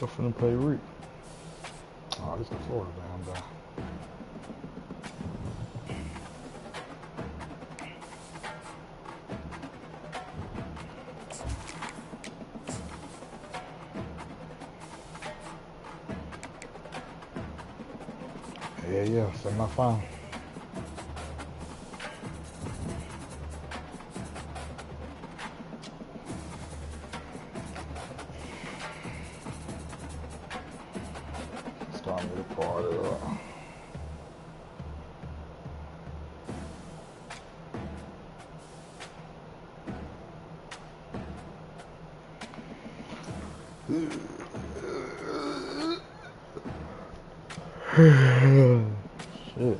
I'm finna play Rick. Oh, this is Florida damn guy. Yeah, semi-final. Start me to party up. Shit.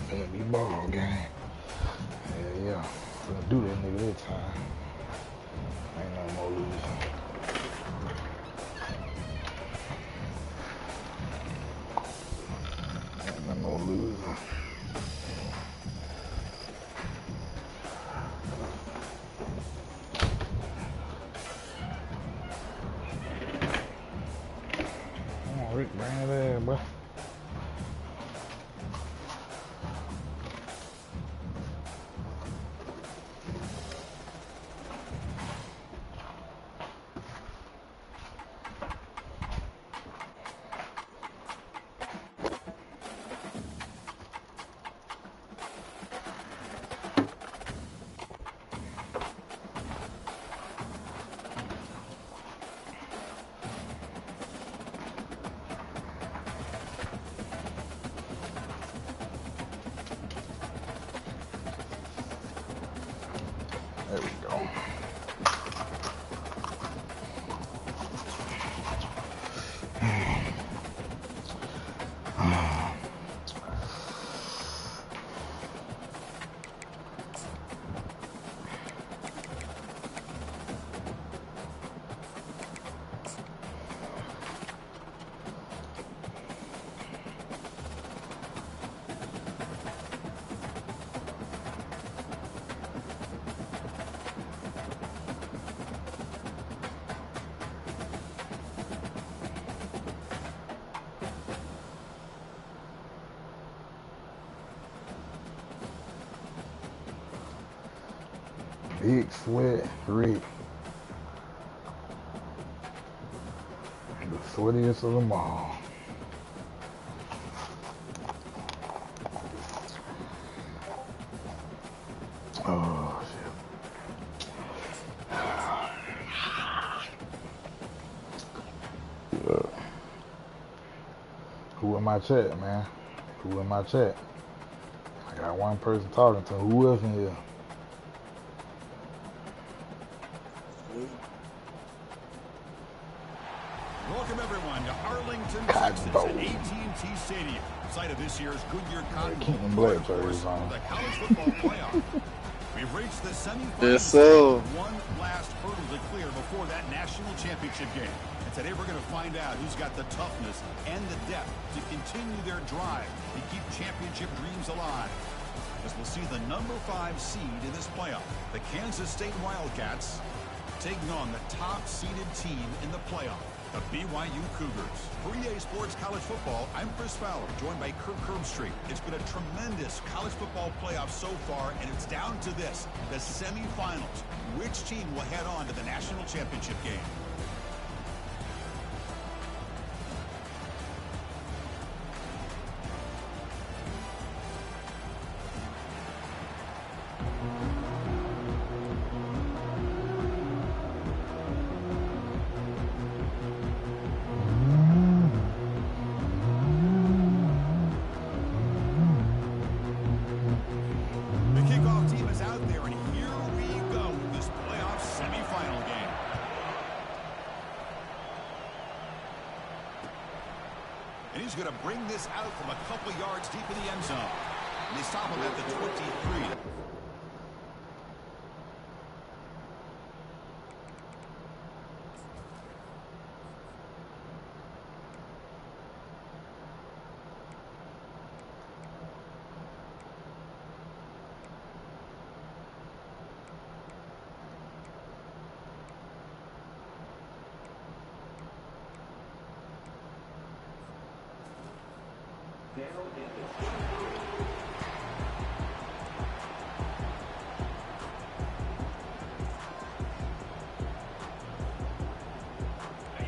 Finna be ball game. Yeah. Finna do that nigga that time. Ain't no more losing. Ain't no more losing. Come on, Rick, bring it there, bro. There we go. Big Sweat Rick. The sweatiest of them all. Oh, shit. Look. Who in my chat, man? Who in my chat? I got one person talking to. Who else in here? Welcome everyone to Arlington, Texas, at AT&T Stadium, site of this year's Goodyear Cotton Bowl, of course, the college football playoff. We've reached the semifinals. One last hurdle to clear before that national championship game. And today we're going to find out who's got the toughness and the depth to continue their drive to keep championship dreams alive. As we'll see the number 5 seed in this playoff, the Kansas State Wildcats, taking on the top-seeded team in the playoff, the BYU Cougars. For EA Sports College Football, I'm Chris Fowler, joined by Kirk Herbstreit. It's been a tremendous college football playoff so far, and it's down to this, the semifinals. Which team will head on to the national championship game? this out from a couple yards deep in the end zone. And they stop him at the 23.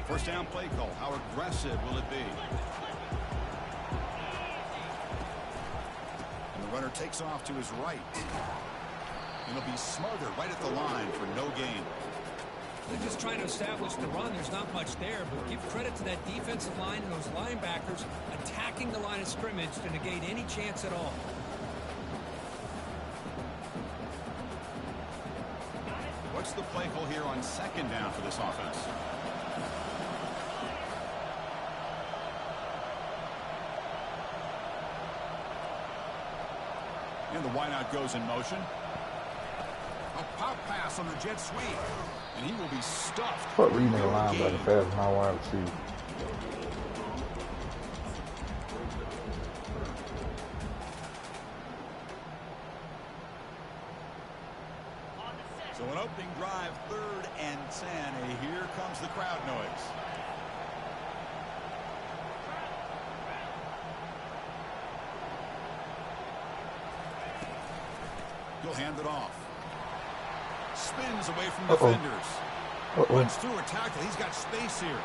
First down play call. How aggressive will it be? And the runner takes off to his right. And he'll be smothered right at the line for no gain. They're just trying to establish the run. There's not much there, but give credit to that defensive line and those linebackers attacking the line of scrimmage to negate any chance at all. What's the play call here on second down for this offense? And the wideout goes in motion. A pop pass on the jet sweep. And he will be stuffed. Fuck reading the line by the fast as my wide receiver. So an opening drive, 3rd and 10. And here comes the crowd noise. He'll hand it off. Spins away from defenders. Runs through a tackle. He's got space here.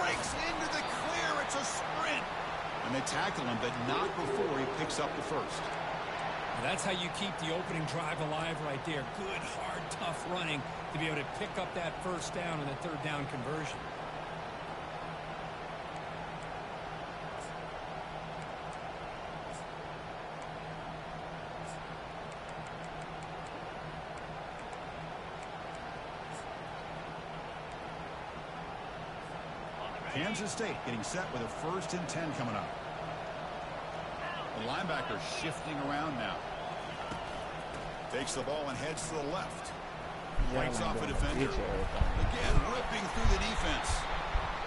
Breaks into the clear. It's a sprint. And they tackle him, but not before he picks up the first. That's how you keep the opening drive alive right there. Good, hard, tough running to be able to pick up that first down and the 3rd down conversion. Kansas State getting set with a 1st and 10 coming up. The linebacker shifting around now. Takes the ball and heads to the left. Breaks off a defender. Again, ripping through the defense.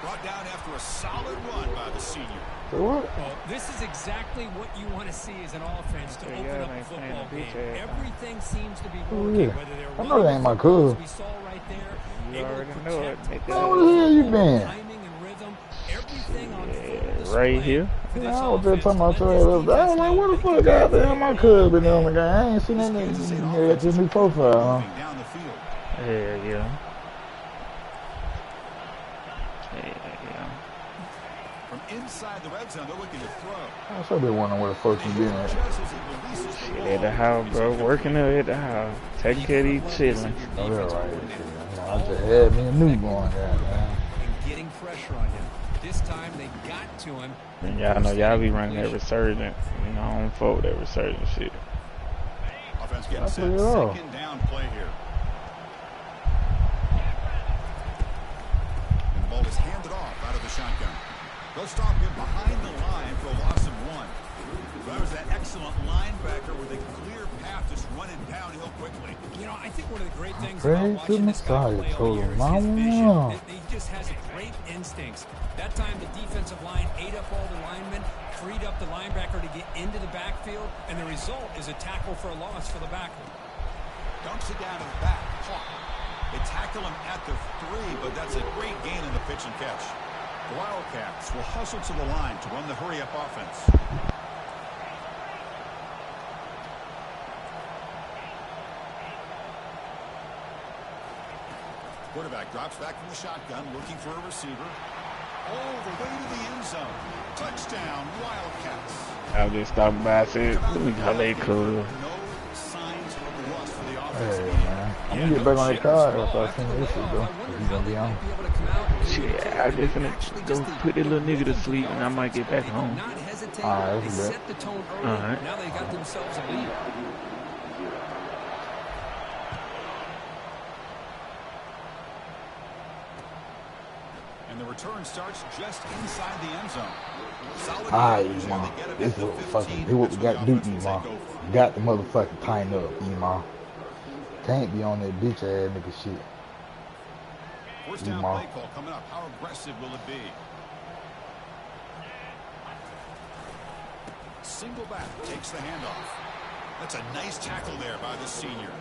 Brought down after a solid run by the senior. Well, this is exactly what you want to see as an offense to open up a football game. Everything seems to be working. Whether they're I know that ain't my cousin. we saw right there. You already know it. Where the hell you been? Timing and rhythm, everything on right here. I was just talking about your ass. I was like, what the fuck out there? My cousin been on the guy. I ain't seen that nigga at your new profile, huh? Down the field. Yeah. From inside the red zone, they're looking to throw. I should be wondering where the fuck you been at. Shit at the house, bro. Working at the house. Taking care of these children. Oh, that's right. I just had me a newborn, goddamn. And getting pressure on him. This time they got to him. And y'all know y'all be running that resurgent. You know, I don't fuck with that resurgent shit. Offense getting set. 2nd down play here. And the ball is handed off out of the shotgun. They'll stop him behind the line for a loss of 1. That was that excellent linebacker with a clear path just running downhill quickly. You know, I think one of the great things about watching this guy play all year is his vision. He just has great instincts. That time the defensive line ate up all the linemen, freed up the linebacker to get into the backfield, and the result is a tackle for a loss for the backer. Dumps it down to the back. They tackle him at the 3, but that's a great gain in the pitch and catch. The Wildcats will hustle to the line to run the hurry-up offense. Quarterback drops back from the shotgun, looking for a receiver. All the way to the end zone. Touchdown, Wildcats. I was just stopping by and said, let me how they cool. No signs of a rust for the offense. Hey, man. I'm gonna get back on that car after I finish this shit, though. If he's gonna be on. Shit, I just finna go put this little nigga to sleep and I might get back home. Alright, that's set the tone early. Alright. Now they got themselves a lead. And And the return starts just inside the end zone. Solid EMAW. This is what fucking do what we got to do, EMAW. Got the motherfucking tighten up, EMAW. Can't be on that bitch ass nigga shit. First down play call coming up. How aggressive will it be? Single back takes the handoff. That's a nice tackle there by the senior.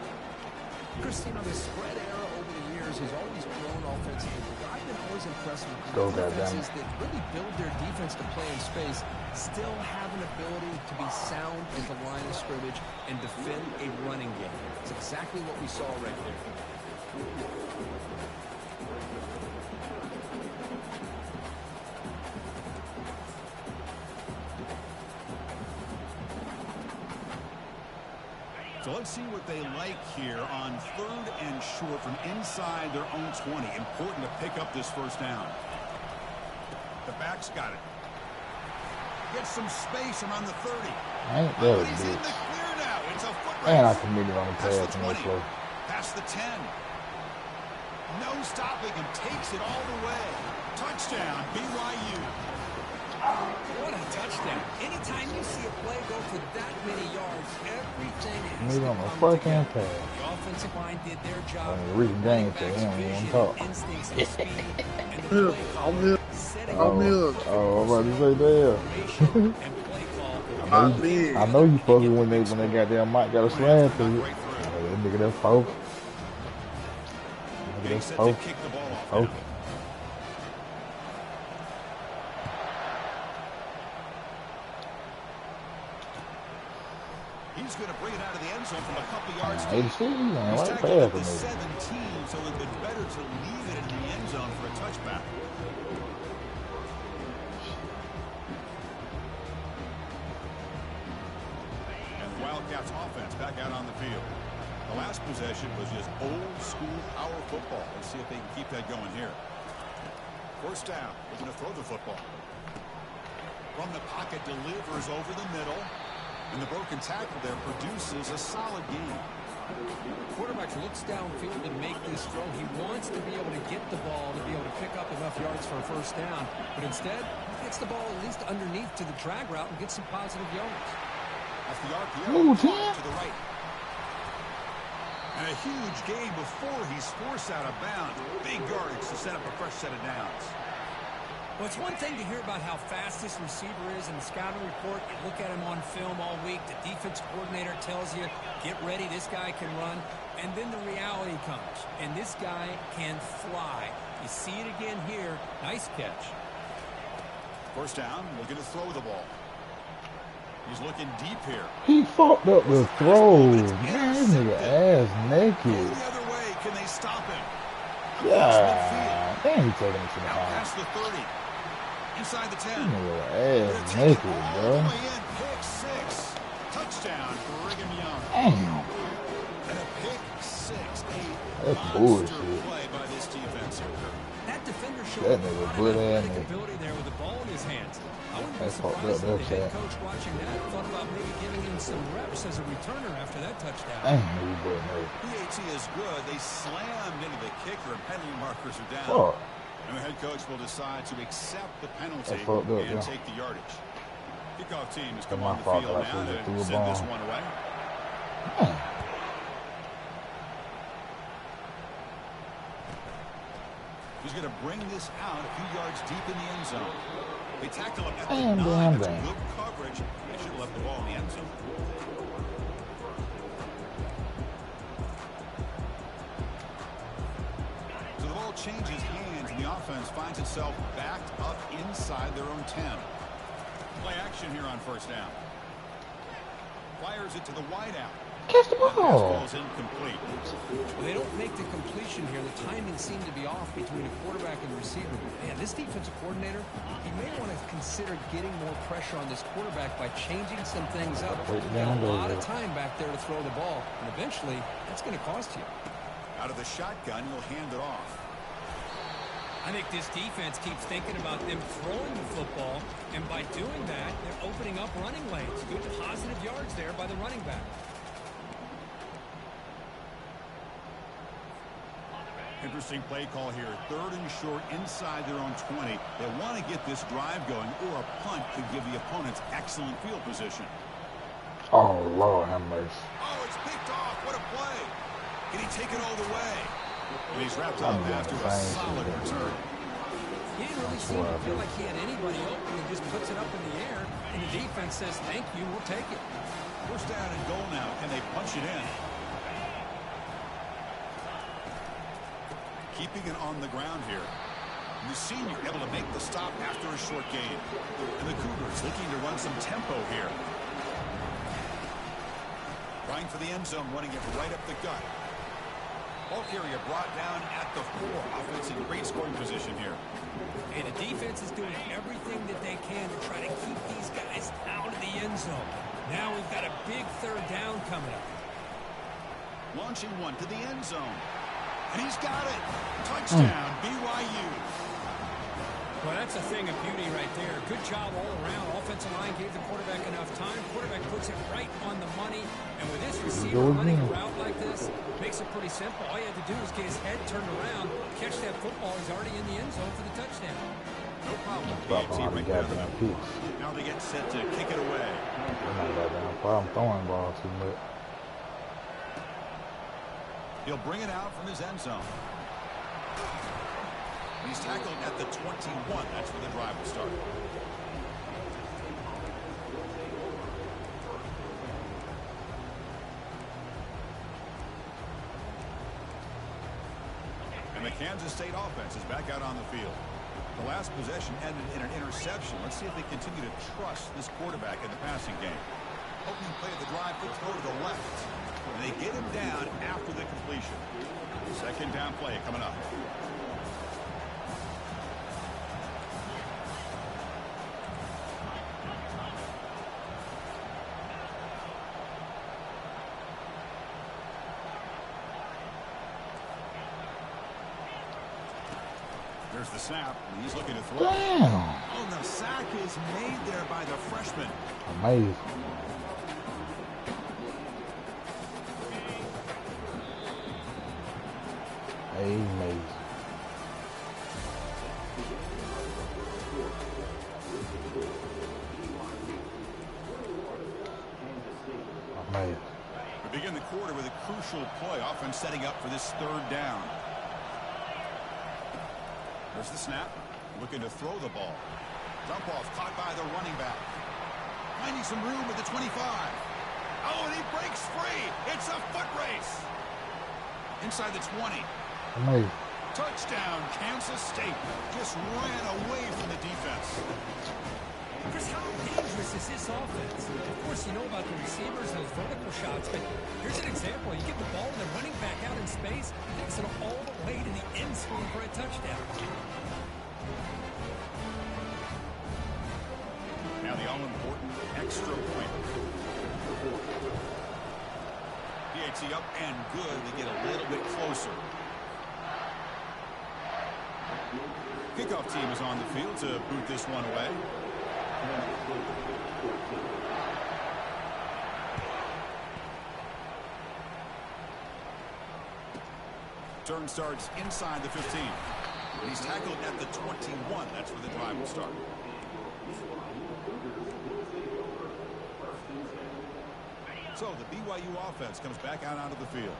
Chris, you know, the spread era over the years has always grown offensively. I've been always impressed with defenses that really build their defense to play in space, still have an ability to be sound at the line of scrimmage and defend a running game. It's exactly what we saw right there. So let's see what they like here on 3rd and short from inside their own 20. Important to pick up this first down. The back's got it. Gets some space around the 30. Ain't that He's in the bitch. clear now. It's a foot race. And I committed on the pass Past the in that 20. play. Past the 10. No stopping him. Takes it all the way. Touchdown, BYU. What a touchdown. Anytime you see a play go for that many yards, everything has to on the come first together. hand pass. The offensive line did their job. The reason James said he don't want to talk. Instincts and speed, and the play call, setting I'm about to say that. and play call. I know you fucking when they got their mic got a slam to you. That nigga that focus. Nigga that focus. Okay. He's going to bring it out of the end zone from a couple yards Hey, deep. see, man, He's right tackled there at for the me. 17, so it would have been better to leave it in the end zone for a touchback. And the Wildcats offense back out on the field. The last possession was just old school power football. Let's see if they can keep that going here. First down. They're going to throw the football. From the pocket, delivers over the middle. And the broken tackle there produces a solid gain. Quarterback looks downfield to make this throw. He wants to be able to get the ball to be able to pick up enough yards for a first down. But instead, he gets the ball at least underneath to the drag route and gets some positive yards. Off the RPO, to the right. And a huge gain before he's forced out of bounds. Big yardage to set up a fresh set of downs. Well, it's one thing to hear about how fast this receiver is in the scouting report. You look at him on film all week. The defense coordinator tells you, get ready, this guy can run. And then the reality comes, and this guy can fly. You see it again here. Nice catch. First down, looking to throw the ball. He's looking deep here. He fucked up the throw. Man, this nigga ass naked. Going the other way, can they stop him? Yeah, damn, he taking it to the Out house. past the 30. Inside the 10. This nigga ass naked, All bro. the way in, pick 6. Touchdown, Brigham Young. Damn. And a pick 6. That's monster bullshit. play by this defense. That defender showed That a nigga lot of good athletic ass nigga. ability there with the ball in his hands. I wouldn't be That's fucked surprised up, if the head that coach watching that thought about maybe giving him some reps as a returner after that touchdown. Damn, nigga, boy, nigga. PAT is good. They slammed into the kicker and penalty markers are down. Fuck. And the head coach will decide to accept the penalty That's fucked up, and yeah. take the yardage. Kickoff team has come My on the fault, field I now should've to threw a send this bomb. one away. Damn. He's going to bring this out a few yards deep in the end zone. They tackle him at the Damn, 9. That's damn. good coverage. They should have left the ball in the end zone. So the ball changes hands, and the offense finds itself backed up inside their own 10. Play action here on first down. Fires it to the wideout. Catch the That pass ball. ball is incomplete. Well, they don't make the completion here. The timing seemed to be off between a quarterback and receiver. Man, this defensive coordinator, he may want to consider getting more pressure on this quarterback by changing some things up. Wait, You've got a down lot of there. time back there to throw the ball, and eventually, that's going to cost you. Out of the shotgun, he'll hand it off. I think this defense keeps thinking about them throwing the football, and by doing that, they're opening up running lanes. Good positive yards there by the running back. Interesting play call here. 3rd and short inside their own 20. They want to get this drive going, or a punt could give the opponents excellent field position. Oh, Lord have mercy. Oh, it's picked off. What a play. Can he take it all the way? And he's wrapped up after a solid return. He didn't really seem to feel like he had anybody open. He just puts it up in the air, and the defense says, thank you, we'll take it. 1st down and goal now, and they punch it in. Keeping it on the ground here. And the senior able to make the stop after a short gain. And the Cougars looking to run some tempo here. Trying for the end zone, running it right up the gut. Ball carrier brought down at the 4. Offense in great scoring position here. And the defense is doing everything that they can to try to keep these guys out of the end zone. Now we've got a big 3rd down coming up. Launching one to the end zone. And he's got it. Touchdown, BYU. Well, that's a thing of beauty right there. Good job all around. Offensive line gave the quarterback enough time. Quarterback puts it right on the money. And with this receiver running a route like this, makes it pretty simple. All you have to do is get his head turned around, catch that football. He's already in the end zone for the touchdown. No problem. Now they get set to kick it away. No problem throwing balls too much. He'll bring it out from his end zone. He's tackled at the 21. That's where the drive will start. And the Kansas State offense is back out on the field. The last possession ended in an interception. Let's see if they continue to trust this quarterback in the passing game. Opening play of the drive, quick throw to the left. And they get him down after the completion. 2nd down play coming up. There's the snap, and he's looking to throw. Damn. Oh, the sack is made there by the freshman. Amazing. Amazing. Amazing. We begin the quarter with a crucial play. Offense setting up for this 3rd down. There's the snap. Looking to throw the ball. Dump off caught by the running back. Finding some room at the 25. Oh, and he breaks free. It's a foot race. Inside the 20. Amazing. Touchdown, Kansas State. Just ran away from the defense. Chris, how dangerous is this offense? Of course, you know about the receivers, those vertical shots, but here's an example. You get the ball and they're running back out in space, takes it all the way to the end zone for a touchdown. Now the all-important extra point. PAT up and good. They get a little bit closer. Kickoff team is on the field to boot this one away. Turn starts inside the 15. He's tackled at the 21. That's where the drive will start. So the BYU offense comes back out onto the field.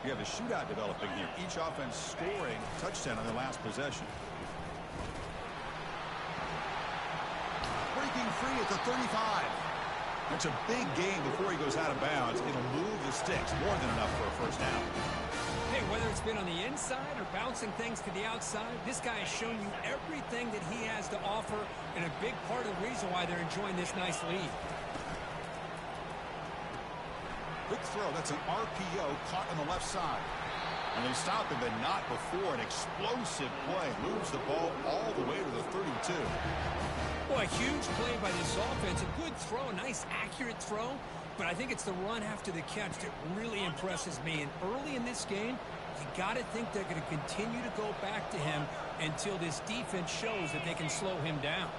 We have a shootout developing here. Each offense scoring a touchdown on their last possession. Breaking free at the 35. That's a big gain before he goes out of bounds. It'll move the sticks. More than enough for a 1st down. Hey, whether it's been on the inside or bouncing things to the outside, this guy has shown you everything that he has to offer, and a big part of the reason why they're enjoying this nice lead. Quick throw. That's an RPO caught on the left side. And they stop him, but not before. An explosive play. Moves the ball all the way to the 32. Boy, a huge play by this offense. A good throw, a nice, accurate throw. But I think it's the run after the catch that really impresses me. And early in this game, you got to think they're going to continue to go back to him until this defense shows that they can slow him down.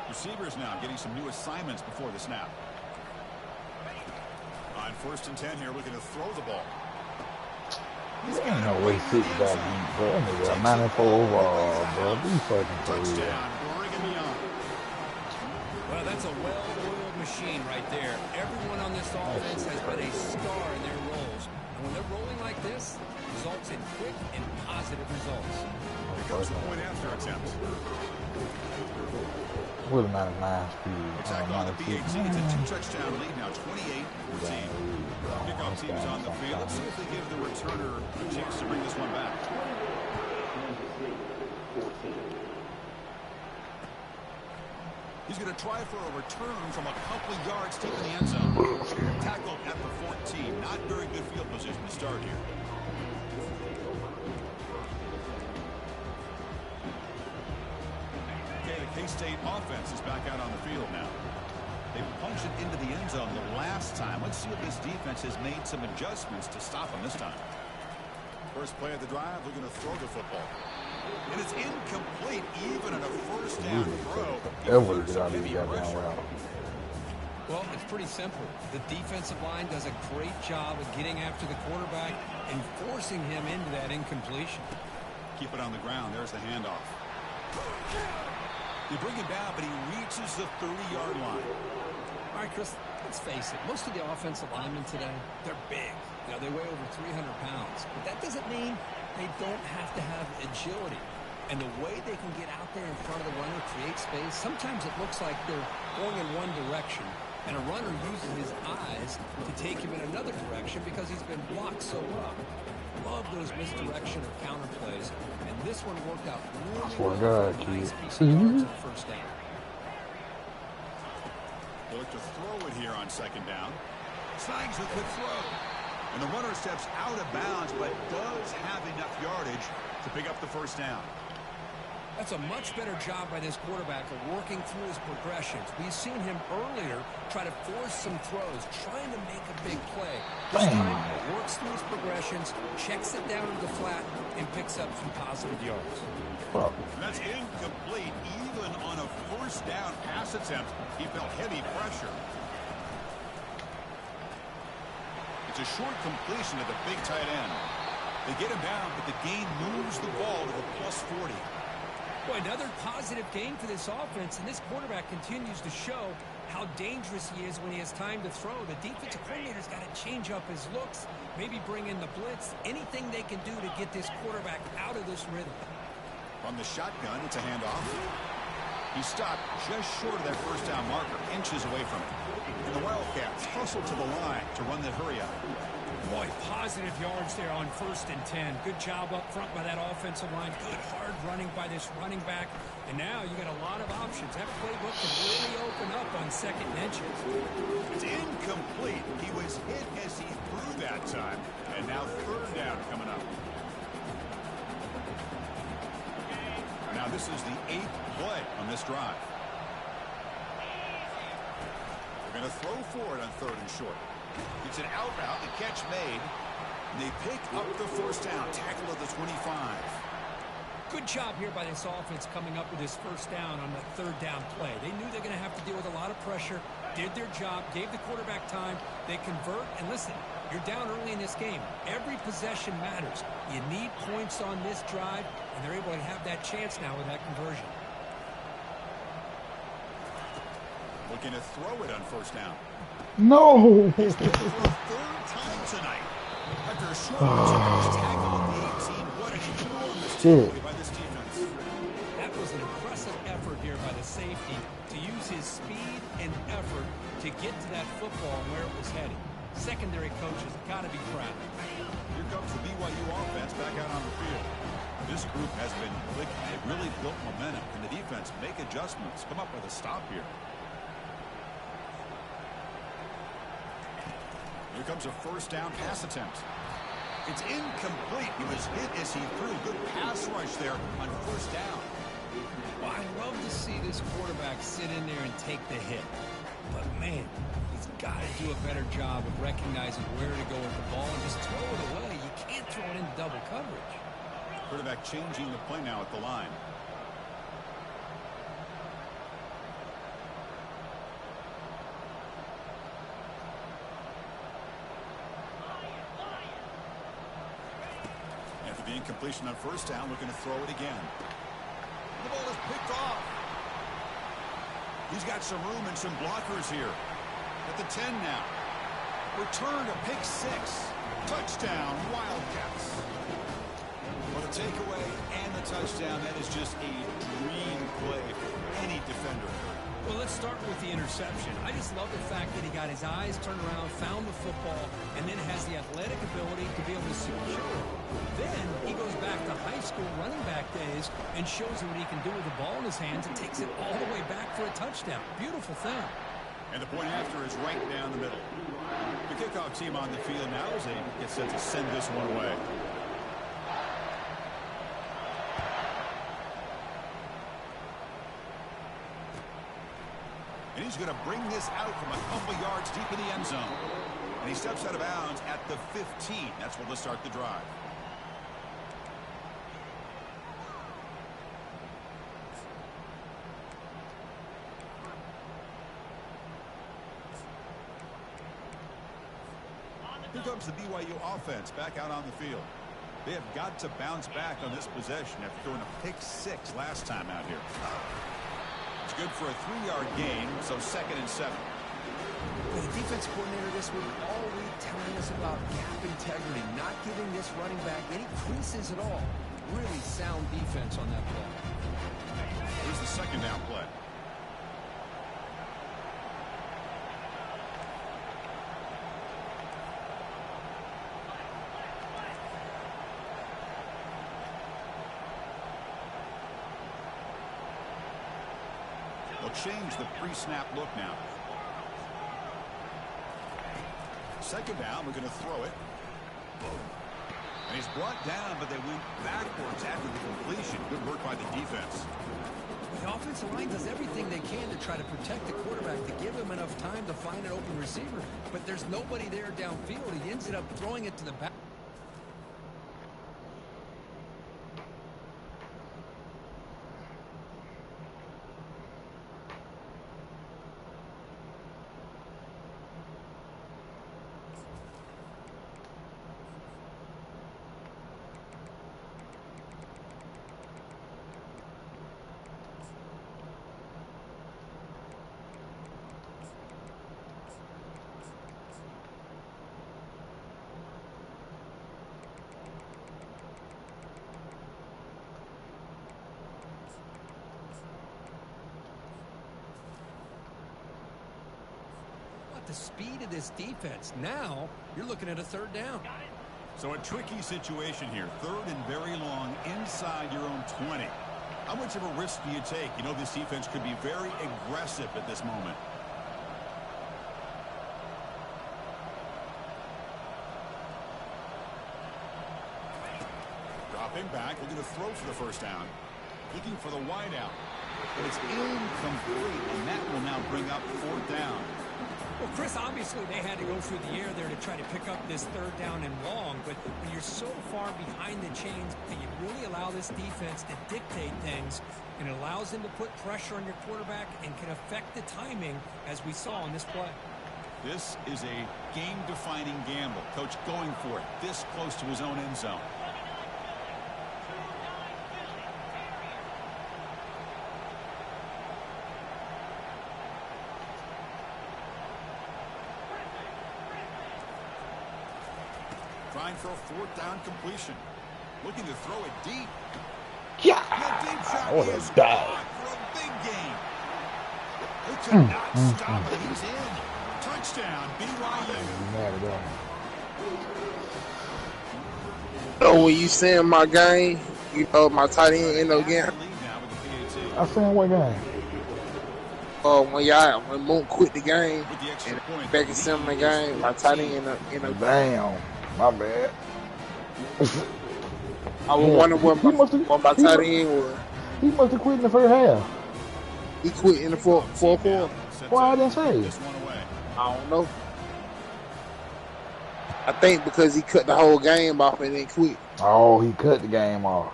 Receivers now getting some new assignments before the snap. On 1st and 10 here, looking to throw the ball. Ain't no way City got beat, bro. That nigga got 94 overall, bro. Be fucking for real. Well, that's a well-oiled machine right there. Everyone on this offense has been a star in their roles. And when they're rolling like this, results in quick and positive results. Here comes the point after attempt. With a 99 speed. Attack on the BAT. It's a 2-touchdown lead now, 28-14. Kickoff team is on the field. Let's see if they give the returner a chance to bring this one back. He's going to try for a return from a couple of yards deep in the end zone. Tackled at the 14. Not very good field position to start here. Okay, the K-State offense is back out on the field now. They punched it into the end zone the last time. Let's see if this defense has made some adjustments to stop them this time. First play of the drive, they're going to throw the football. And it's incomplete, even on a first down throw. Well, it's pretty simple. The defensive line does a great job of getting after the quarterback and forcing him into that incompletion. Keep it on the ground. There's the handoff. You bring him down, but he reaches the 30-yard line. All right, Chris, let's face it. Most of the offensive linemen today, they're big. You know, they weigh over 300 pounds. But that doesn't mean they don't have to have agility. And the way they can get out there in front of the runner, create space, sometimes it looks like they're going in one direction, and a runner uses his eyes to take him in another direction because he's been blocked so well. Love those misdirection or counter plays, and this one worked out really well. Nice piece of yards on first down. They look to throw it here on second down. Signs a good throw. And the runner steps out of bounds, but does have enough yardage to pick up the first down. That's a much better job by this quarterback of working through his progressions. We've seen him earlier try to force some throws, trying to make a big play. This time, he works through his progressions, checks it down to the flat, and picks up some positive yards. That's incomplete. Even on a first down pass attempt, he felt heavy pressure. It's a short completion to the big tight end. They get him down, but the gain moves the ball to the +40. Boy, another positive gain for this offense, and this quarterback continues to show how dangerous he is when he has time to throw. The defensive coordinator's got to change up his looks, maybe bring in the blitz, anything they can do to get this quarterback out of this rhythm. From the shotgun, it's a handoff. He stopped just short of that first down marker, inches away from it. And the Wildcats hustle to the line to run the hurry up. Boy, positive yards there on 1st and 10. Good job up front by that offensive line. Good hard running by this running back. And now you got a lot of options. That playbook can really open up on second and inches. It's incomplete. He was hit as he threw that time. And now third down coming up. Now this is the 8th play on this drive. They're going to throw for it on 3rd and short. It's an out route, the catch made. And they pick up the first down, tackle at the 25. Good job here by this offense coming up with this first down on the 3rd down play. They knew they're going to have to deal with a lot of pressure, did their job, gave the quarterback time. They convert, and listen, you're down early in this game. Every possession matters. You need points on this drive, and they're able to have that chance now with that conversion. Looking to throw it on first down. No! He's for a 3rd time tonight. After a short tackle at the 18, what an enormous takeaway by this defense. That was an impressive effort here by the safety to use his speed and effort to get to that football and where it was heading. Secondary coaches got to be proud. Here comes the BYU offense back out on the field. This group has been clicking. They've really built momentum. Can the defense make adjustments? Come up with a stop here. Here comes a first down pass attempt. It's incomplete. He was hit as he threw. Good pass rush there on first down. Well, I love to see this quarterback sit in there and take the hit. But, man, he's got to do a better job of recognizing where to go with the ball and just throw it away. You can't throw it into double coverage. Quarterback changing the play now at the line. Incompletion on first down, looking to throw it again. The ball is picked off. He's got some room and some blockers here. At the 10 now. Return to pick 6. Touchdown, Wildcats. Well, the takeaway and the touchdown, that is just a dream play for any defender. Well, let's start with the interception. I just love the fact that he got his eyes turned around, found the football, and then has the athletic ability to be able to secure it. Then he goes back to high school running back days and shows him what he can do with the ball in his hands and takes it all the way back for a touchdown. Beautiful thing. And the point after is right down the middle. The kickoff team on the field now as they get set to send this one away. And he's going to bring this out from a couple yards deep in the end zone. And he steps out of bounds at the 15. That's where they'll start the drive. Here comes the BYU offense back out on the field. They have got to bounce back on this possession after throwing a pick 6 last time out here. It's good for a 3-yard gain, so 2nd and 7. The defense coordinator this week all week telling us about gap integrity, not giving this running back any creases at all. Really sound defense on that play. Here's the 2nd down play. Change the pre-snap look now. 2nd down, we're going to throw it. And he's brought down, but they went backwards after the completion. Good work by the defense. The offensive line does everything they can to try to protect the quarterback, to give him enough time to find an open receiver. But there's nobody there downfield. He ends up throwing it to the back. The speed of this defense. Now you're looking at a 3rd down. So a tricky situation here. 3rd and very long inside your own 20. How much of a risk do you take? You know this defense could be very aggressive at this moment. Dropping back, looking to throw for the 1st down. Looking for the wide out. But it's incomplete, and that will now bring up 4th down. Well, Chris, obviously they had to go through the air there to try to pick up this 3rd down and long, but when you're so far behind the chains, can you really allow this defense to dictate things? And it allows them to put pressure on your quarterback and can affect the timing, as we saw in this play. This is a game-defining gamble. Coach going for it this close to his own end zone. Trying for a 4th down completion. Looking to throw it deep. Yeah. The deep shot What a is dive. caught for a big gain. They could not stop it. He's in. Touchdown, BYU. Oh, when you saying my game, you know my tight end end up getting. I seen what game? When Moon quit the game and back in the game, my tight end end up. Damn. My bad. I was wondering what my tight end was. He must have quit in the 1st half. He quit in the fourth quarter. Why I didn't say? I don't know. I think because he cut the whole game off and then quit. Oh, he cut the game off.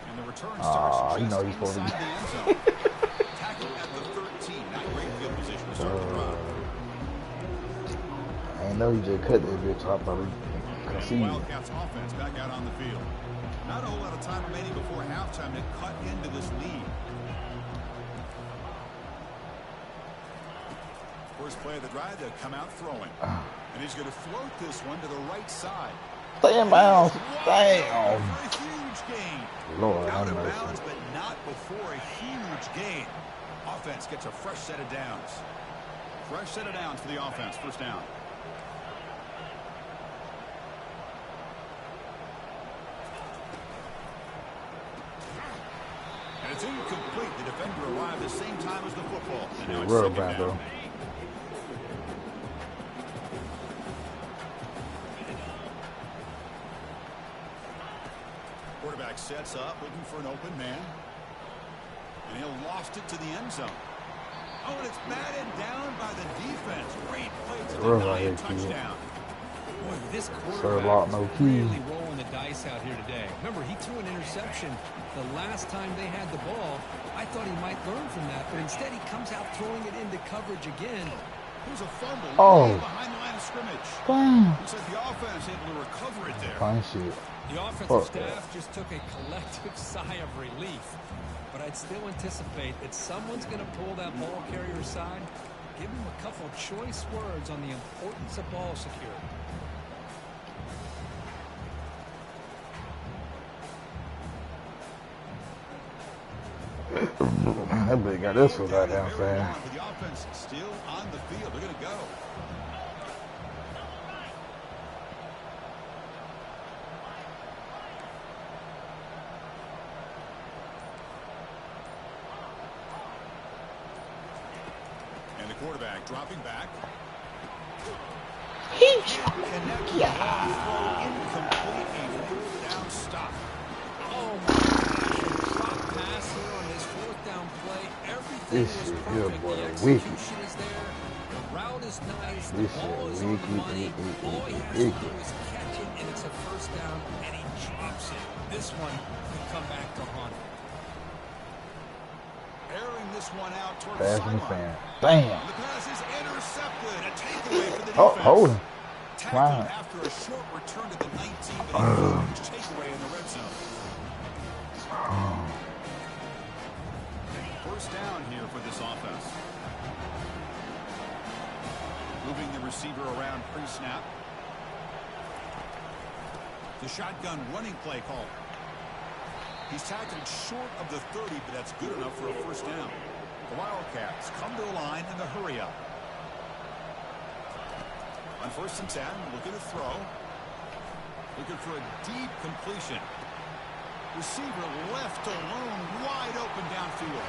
And the return starts you know he's supposed to be. Tackled at the 13. Not great field position to start the drive. I didn't know he just cut that bitch off. I thought he concede. Wildcats offense back out on the field. Not a whole lot of time remaining before halftime to cut into this lead. First play of the drive, they'll come out throwing. And he's going to float this one to the right side. Stay in bounds. Damn. For a huge gain. Lord, Out of bounds, but not before a huge gain. Offense gets a fresh set of downs. Fresh set of downs for the offense. First down. And it's incomplete. The defender arrived the same time as the football. And now it's second down. Quarterback sets up, looking for an open man. And he'll lost it to the end zone. Oh, and it's batted down by the defense. Great play to deny a touchdown. Boy, this quarterback no is really rolling the dice out here today. Remember, he threw an interception the last time they had the ball. I thought he might learn from that, but instead he comes out throwing it into coverage again. Here's a fumble behind the line of scrimmage. Looks like the offense able to recover it there. Fine shit. The offensive staff just took a collective sigh of relief. But I'd still anticipate that someone's going to pull that ball carrier aside, give him a couple choice words on the importance of ball security. That big got this one right down fast. The offense still on the field. They're going to go. And the quarterback dropping back. Incomplete. A down stop. Oh my gosh. Drop pass here on this fourth down play. Everything was perfect. The execution is there. The route is nice. The ball is on the money. All he has to do is catch it, and it's a first down, and he drops it. This one could come back to haunt him. Airing this one out toward the sideline. Damn. The pass is intercepted. A takeaway for the defense. Oh, hold him. Tackled after a short return to the 19, but a huge takeaway in the red zone. First down here for this offense. Moving the receiver around pre-snap. The shotgun running play call. He's tackled short of the 30, but that's good enough for a first down. The Wildcats come to the line in the hurry up. On 1st and 10, looking to throw. Looking for a deep completion. Receiver left alone, wide open downfield.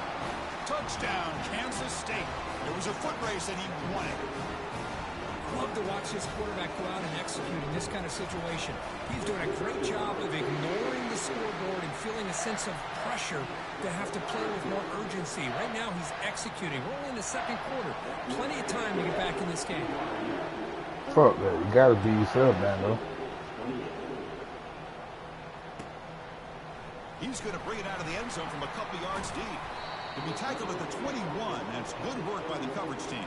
Touchdown, Kansas State. It was a foot race and he won it. Love to watch this quarterback go out and execute in this kind of situation. He's doing a great job of ignoring the scoreboard and feeling a sense of pressure to have to play with more urgency. Right now, he's executing. We're only in the second quarter. Plenty of time to get back in this game. Fuck that. You gotta be yourself, man, though. He's going to bring it out of the end zone from a couple yards deep. To be tackled at the 21. That's good work by the coverage team.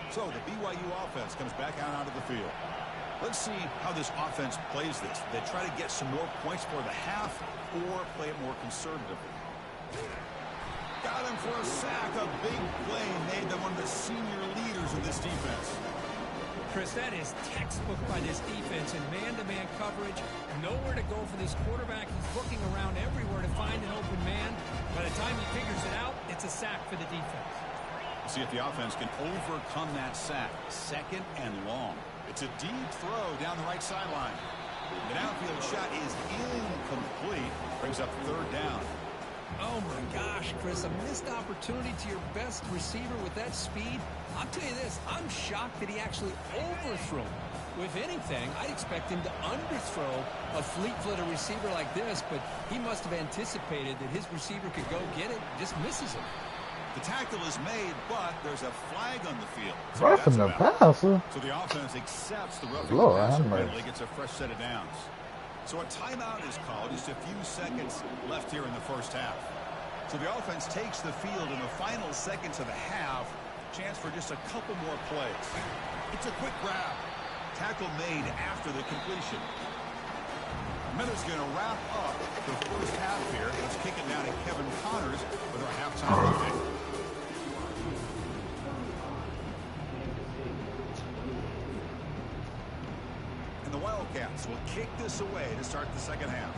So the BYU offense comes back out onto the field. Let's see how this offense plays this. They try to get some more points for the half or play it more conservatively. Got him for a sack. A big play made them one of the senior leaders of this defense. Chris, that is textbook by this defense in man-to-man coverage. Nowhere to go for this quarterback. He's looking around everywhere to find an open man. By the time he figures it out, it's a sack for the defense. See if the offense can overcome that sack. 2nd and long. It's a deep throw down the right sideline. The downfield shot is incomplete. Brings up 3rd down. Oh my gosh, Chris, a missed opportunity to your best receiver with that speed. I'll tell you this, I'm shocked that he actually overthrew him. With anything, I'd expect him to underthrow a fleet-footed receiver like this, but he must have anticipated that his receiver could go get it, just misses him. The tackle is made, but there's a flag on the field. So roughing the passer. So the offense accepts the roughing Lord, the passer penalty, gets a fresh set of downs. So a timeout is called. Just a few seconds left here in the first half. So the offense takes the field in the final seconds of the half Chance for just a couple more plays. It's a quick grab. Tackle made after the completion. Miller's going to wrap up the first half here. Let's kick it down to Kevin Connors with our halftime update. And the Wildcats will kick this away to start the second half.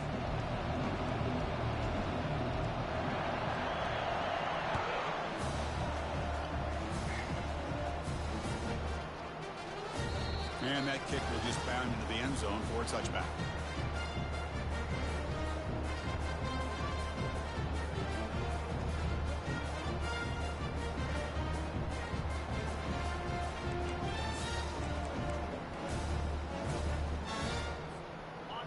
And that kick will just bound into the end zone for a touchback.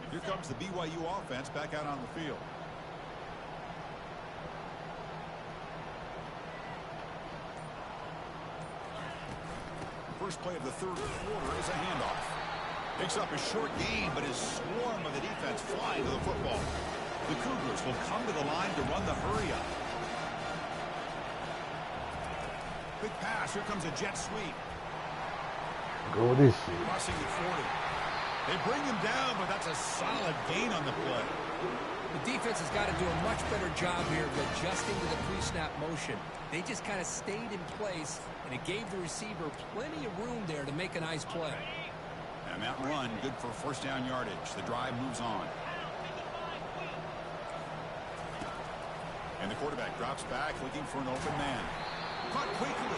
Here comes the BYU offense back out on the field. First play of the third quarter is a handoff. Picks up a short gain, but his swarm of the defense flying to the football. The Cougars will come to the line to run the hurry up. Big pass. Here comes a jet sweep. Go this shit. Crossing the 40. They bring him down, but that's a solid gain on the play. The defense has got to do a much better job here of adjusting to the pre-snap motion. They just kind of stayed in place, and it gave the receiver plenty of room there to make a nice play. And that run, good for first down yardage. The drive moves on. And the quarterback drops back, looking for an open man. Caught quickly.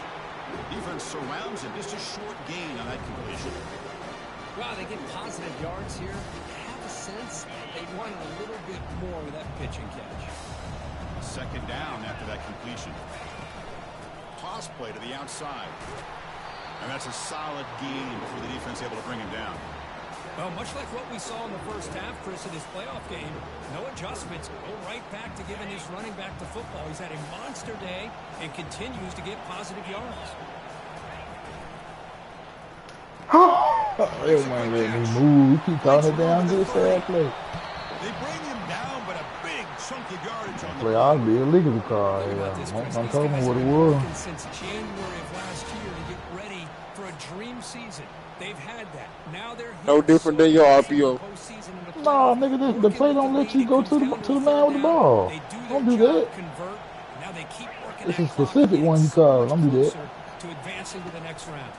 Defense surrounds him. Just a short gain on that completion. Wow, they get positive yards here. I have a sense they wanted a little bit more with that pitch and catch. Second down after that completion. Toss play to the outside. And that's a solid gain before the defense able to bring him down. Well, much like what we saw in the first half, Chris, in this playoff game, no adjustments. Go right back to giving his running back the football. He's had a monster day and continues to get positive yards. They won't let me move. You keep calling it down to the sad play. They bring him down, but a big chunk of yardage on the play. I'll be illegal car. I'm telling you what it was. Since January of last year to get ready for a dream season. They've had that. Now they're no different than your RPO. No, nigga, the play don't let you go to the man with the ball. Don't do that. It's a specific one you call. Don't do that. To advance into the next round.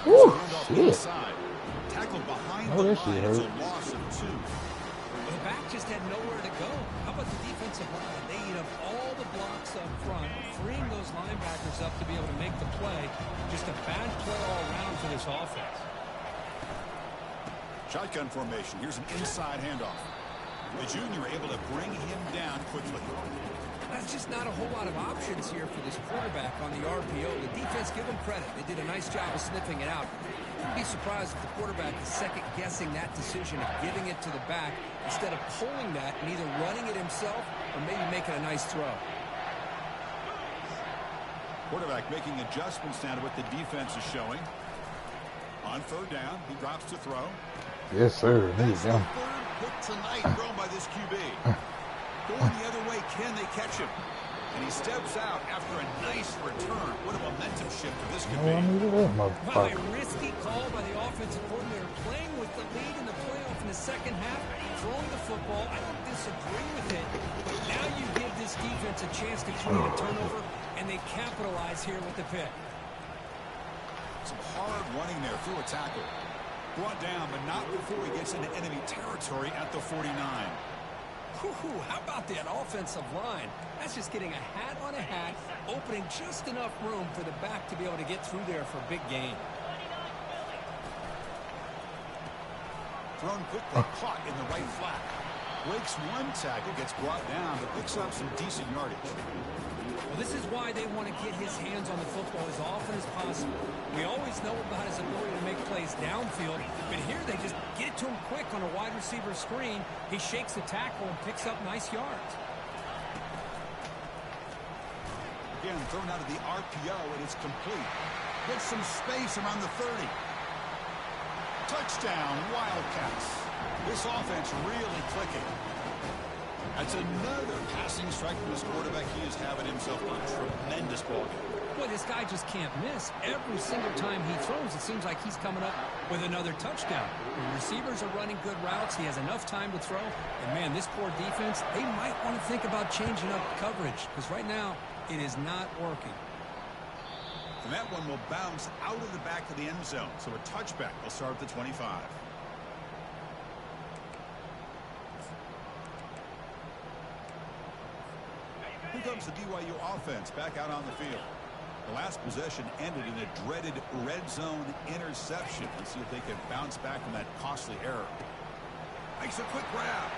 Ooh, shit. Tackled behind oh, that shit hurt. A loss of 2. The back just had nowhere to go. How about the defensive line? They eat up all the blocks up front, freeing those linebackers up to be able to make the play. Just a bad play all around for this offense. Shotgun formation. Here's an inside handoff. The junior able to bring him down quickly. That's just not a whole lot of options here for this quarterback on the RPO. The defense, give them credit. They did a nice job of sniffing it out. I'd be surprised if the quarterback is second-guessing that decision of giving it to the back instead of pulling that and either running it himself or maybe making a nice throw. Quarterback making adjustments now to what the defense is showing. On third down, he drops to throw. Yes, sir. That's the third pick tonight thrown by this QB. Going the other way, can they catch him? And he steps out after a nice return. What a momentum shift this could be. Well, a risky call by the offensive coordinator, playing with the lead in the playoff in the second half, throwing the football. I don't disagree with it, but now you give this defense a chance to create a turnover, and they capitalize here with the pick. Some hard running there through a tackle. Brought down, but not before he gets into enemy territory at the 49. Whew, how about that offensive line? That's just getting a hat on a hat, opening just enough room for the back to be able to get through there for a big gain. Thrown quickly, caught in the right flat. Breaks one tackle, gets brought down, but picks up some decent yardage. Well, this is why they want to get his hands on the football as often as possible. We always know about his ability to make plays downfield, but here they just get it to him quick on a wide receiver screen. He shakes the tackle and picks up nice yards. Again, thrown out of the RPO, and it's complete. Gets some space around the 30. Touchdown, Wildcats. This offense really clicking. That's another passing strike from his quarterback. He is having himself a tremendous ball game. Well, Boy, this guy just can't miss. Every single time he throws, it seems like he's coming up with another touchdown. The receivers are running good routes. He has enough time to throw. And, man, this poor defense, they might want to think about changing up coverage because right now it is not working. And that one will bounce out of the back of the end zone. So a touchback will start at the 25. Here comes the BYU offense back out on the field. The last possession ended in a dreaded red zone interception. Let's see if they can bounce back from that costly error. Makes a quick grab.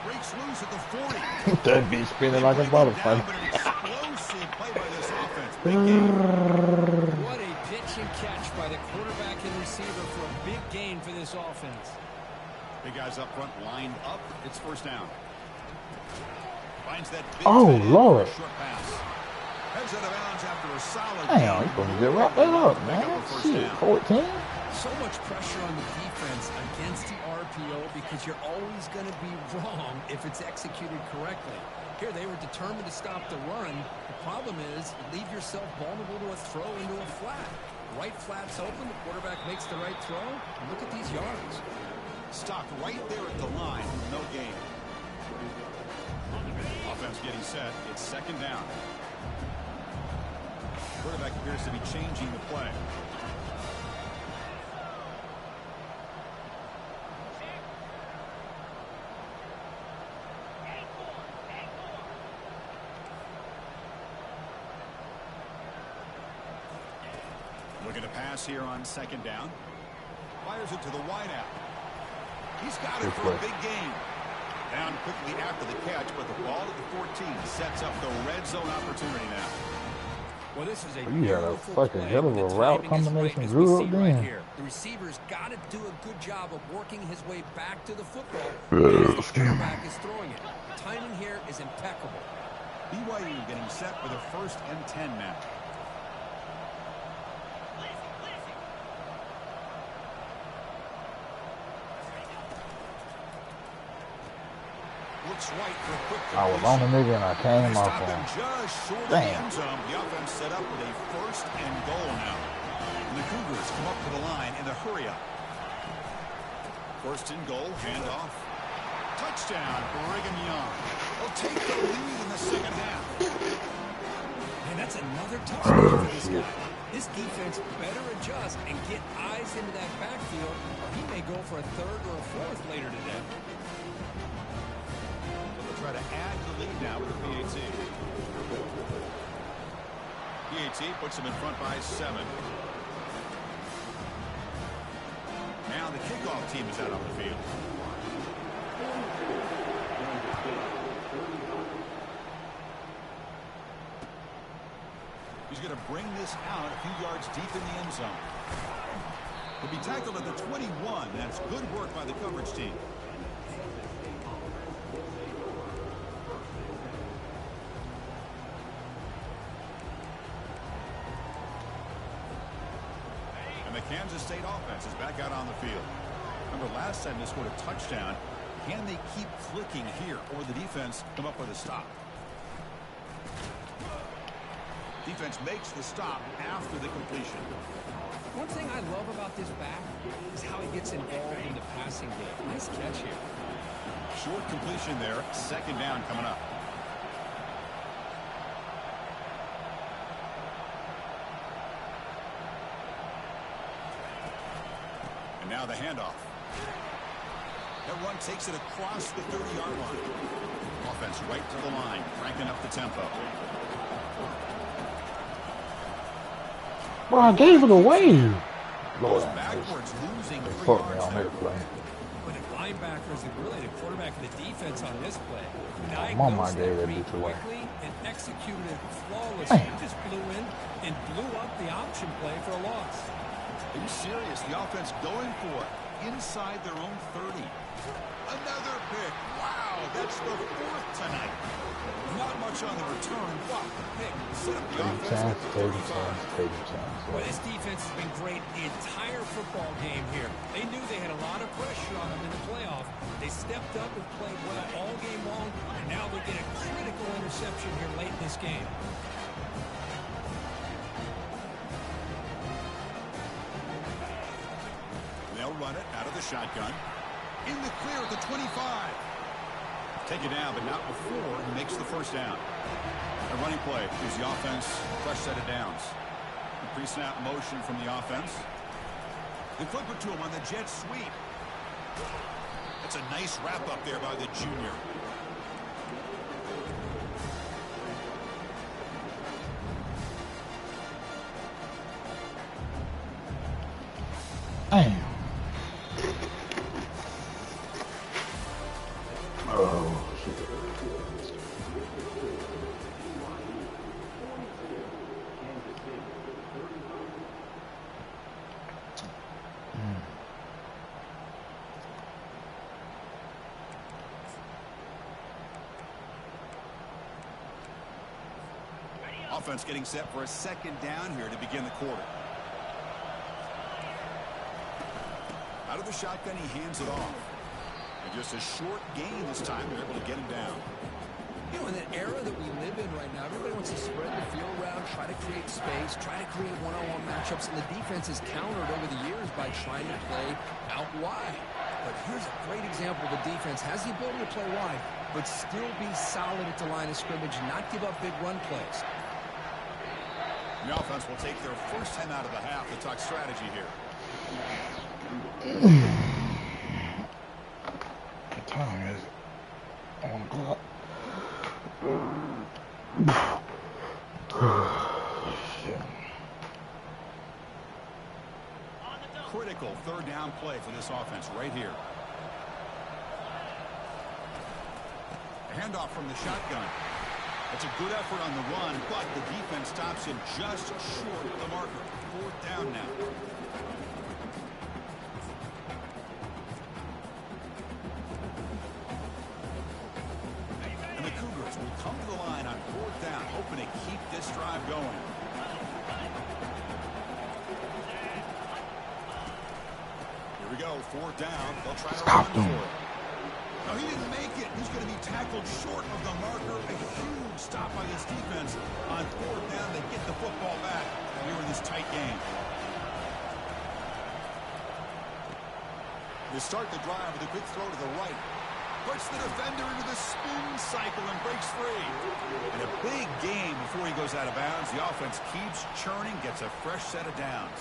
Breaks loose at the 40. That bitch spinning like a butterfly. Explosive play by this offense. Big game. What a pitch and catch by the quarterback and receiver for a big gain for this offense. Big guys up front lined up. It's first down. Finds that big Lord. short pass. Heads out of bounds after a solid Damn, he's going to get wrapped that up, man. Shit, 14. So much pressure on the defense against the RPO because you're always going to be wrong if it's executed correctly. Here, they were determined to stop the run. The problem is you leave yourself vulnerable to a throw into a flat. Right flat's open. The quarterback makes the right throw. And look at these yards. Stopped right there at the line. No gain. Offense getting set. It's second down. Quarterback appears to be changing the play. Looking to pass here on second down. Fires it to the wideout. He's got it for a big gain. Down quickly after the catch, but the ball at the 14 sets up the red zone opportunity now. Well, this is a you had a fucking hell of a route combination drew up then. Right, the receiver's got to do a good job of working his way back to the football. The quarterback is throwing it. The timing here is impeccable. BYU getting set for the 1st and 10 now. Looks right for a quick I was on the nigga and I came off on him. just short of the Damn. end zone. The offense set up with a 1st and goal now. And the Cougars come up to the line in the hurry up. 1st and goal, handoff. Touchdown, Brigham Young. They'll take the lead in the second half. And that's another touchdown for this guy. This defense better adjust and get eyes into that backfield, or he may go for a 3rd or a 4th later today. Try to add the lead now with the PAT. PAT puts him in front by 7. Now the kickoff team is out on the field. He's going to bring this out a few yards deep in the end zone. He'll be tackled at the 21. That's good work by the coverage team. Kansas State offense is back out on the field. Remember last time they scored a touchdown. Can they keep clicking here, or the defense come up with a stop? Defense makes the stop after the completion. One thing I love about this back is how he gets involved in the passing game. Nice catch here. Short completion there. Second down coming up. Now the handoff. That run takes it across the 30-yard line. Offense right to the line, cranking up the tempo. Bro, I gave it away. Lord, backwards, losing 3 fuck me yards on that play. But the linebackers and really the quarterback and the defense on this play Mama diagnosed gave that that read bitch away. quickly and executed it flawlessly. Just blew in and blew up the option play for a loss. Are you serious? The offense going for it inside their own 30. Another pick. Wow, that's the 4th tonight. Not much on the return, but pick. Set up the offense at the 35. Well, this defense has been great the entire football game here. They knew they had a lot of pressure on them in the playoff. They stepped up and played well all game long, and now they get a critical interception here late in this game. the shotgun. In the clear at the 25. Take it down, but not before he makes the first down. A running play gives the offense a fresh set of downs. Pre-snap motion from the offense. They flip it to him on the jet sweep. That's a nice wrap up there by the junior. Damn. Oh, shit. Offense getting set for a second down here to begin the quarter. Out of the shotgun, he hands it off. And just a short gain this time, they're able to get him down. You know, in the era that we live in right now, everybody wants to spread the field around, try to create space, try to create one-on-one matchups, and the defense has countered over the years by trying to play out wide. But here's a great example. The defense has the ability to play wide, but still be solid at the line of scrimmage and not give up big run plays. The offense will take their first 10 out of the half to talk strategy here. What time is it? 1 o'clock. Shit. Critical third down play for this offense right here. A handoff from the shotgun. It's a good effort on the run, but the defense stops him just short of the marker. 4th down now. And the Cougars will come to the line on 4th down, hoping to keep this drive going. Here we go, 4th down. They'll try to run for it. No, he didn't make it. He's going to be tackled short of the marker. A huge stop by this defense on 4th down. They get the football back here in this tight game. They start the drive with a quick throw to the right. Puts the defender into the spin cycle and breaks free. And a big game before he goes out of bounds. The offense keeps churning, gets a fresh set of downs.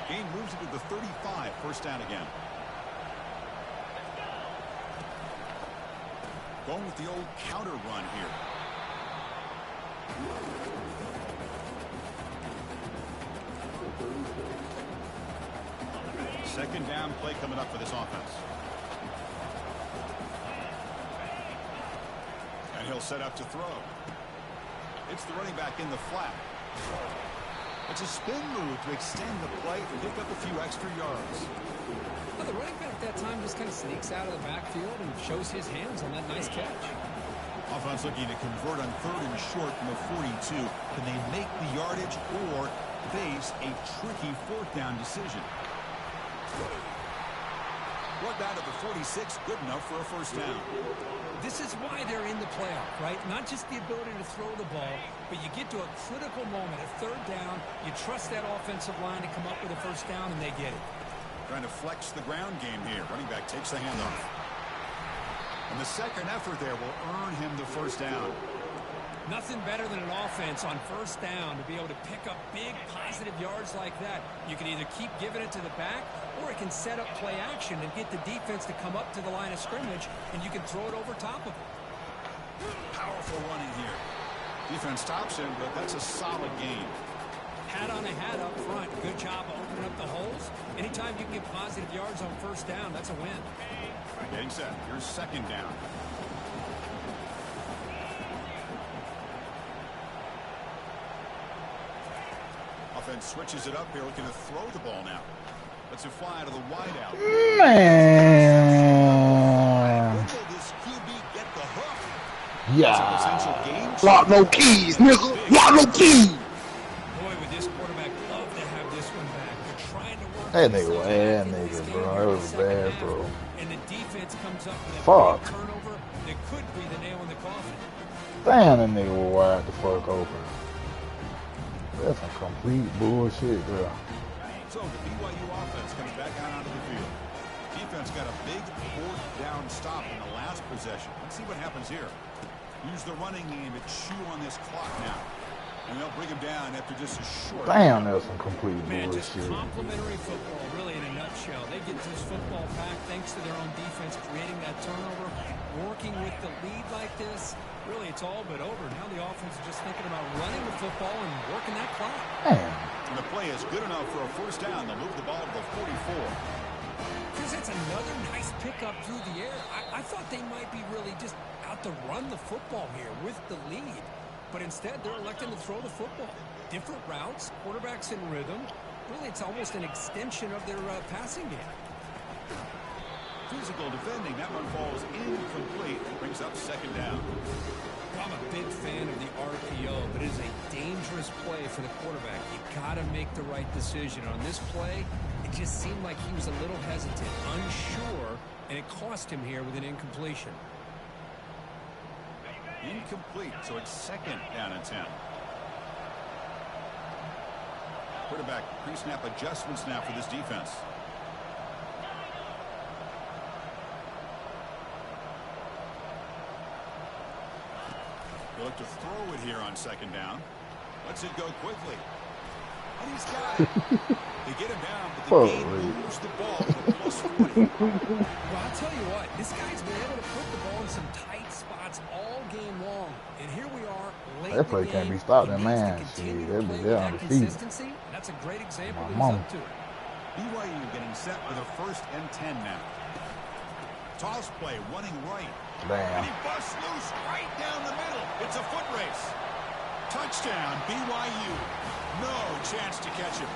Game moves it to the 35. 1st down again. Going with the old counter run here. Second down play coming up for this offense. And he'll set up to throw. It's the running back in the flat. It's a spin move to extend the play to pick up a few extra yards. Well, the running back that time just kind of sneaks out of the backfield and shows his hands on that nice catch. Offense looking to convert on 3rd and short from the 42. Can they make the yardage or face a tricky 4th down decision? Brought down to the 46, good enough for a 1st down. This is why they're in the playoff, right? Not just the ability to throw the ball, but you get to a critical moment, a 3rd down, you trust that offensive line to come up with a 1st down, and they get it. Trying to flex the ground game here. Running back takes the handoff. And the second effort there will earn him the 1st down. Nothing better than an offense on 1st down to be able to pick up big positive yards like that. You can either keep giving it to the back, or it can set up play action and get the defense to come up to the line of scrimmage, and you can throw it over top of them. Powerful running here. Defense stops him, but that's a solid gain. Hat on a hat up front. Good job of opening up the holes. Anytime you can get positive yards on 1st down, that's a win. Getting set. Here's 2nd down. Offense switches it up here, looking to throw the ball now. Lets it fly to the wideout. Man. Will this QB get the hook? Yeah. Lock no keys, nigga. Lock no keys. Boy, would this quarterback love to have this one back. They're trying to work That nigga was bad, nigga, bro. That was bad, bro. And the defense comes up with a Fuck. turnover that could be the nail in the coffin. Damn, that nigga was wide the fuck open. That's some complete bullshit, bro. So the BYU offense comes back out onto the field. Defense got a big 4th down stop in the last possession. Let's see what happens here. Use the running game to chew on this clock now. And they'll bring him down after just a short. Damn, that's some complete Man, just bullshit. complimentary football, really, in a nutshell. They get this football back thanks to their own defense, creating that turnover, working with the lead like this. Really, it's all but over. Now the offense is just thinking about running the football and working that clock. Damn. And the play is good enough for a 1st down. They'll move the ball to the 44. Because it's another nice pickup through the air. I thought they might be really just out to run the football here with the lead. But instead, they're electing to throw the football. Different routes, quarterbacks in rhythm. Really, it's almost an extension of their passing game. Physical defending. That one falls incomplete. Brings up 2nd down. I'm a big fan of the RPO, but it is a dangerous play for the quarterback. You got to make the right decision. On this play, it just seemed like he was a little hesitant, unsure, and it cost him here with an incompletion. Incomplete, so it's 2nd down and 10. Quarterback pre-snap adjustments now for this defense. They look to throw it here on 2nd down. Lets it go quickly. And he's got it. They get him down, but the game moves the ball to +40. Well, I'll tell you what, this guy's been able to put the ball in some tight spots all game long. And here we are late That play in the can't game. be stopped, He man. needs to Shit, continue they'll to be play there with on that the field. consistency. That's a great example My that mom. he's up to it. BYU getting set for the 1st and 10 now. Toss play, running right. And Damn. he busts loose right down the middle. It's a foot race. Touchdown, BYU. No chance to catch him.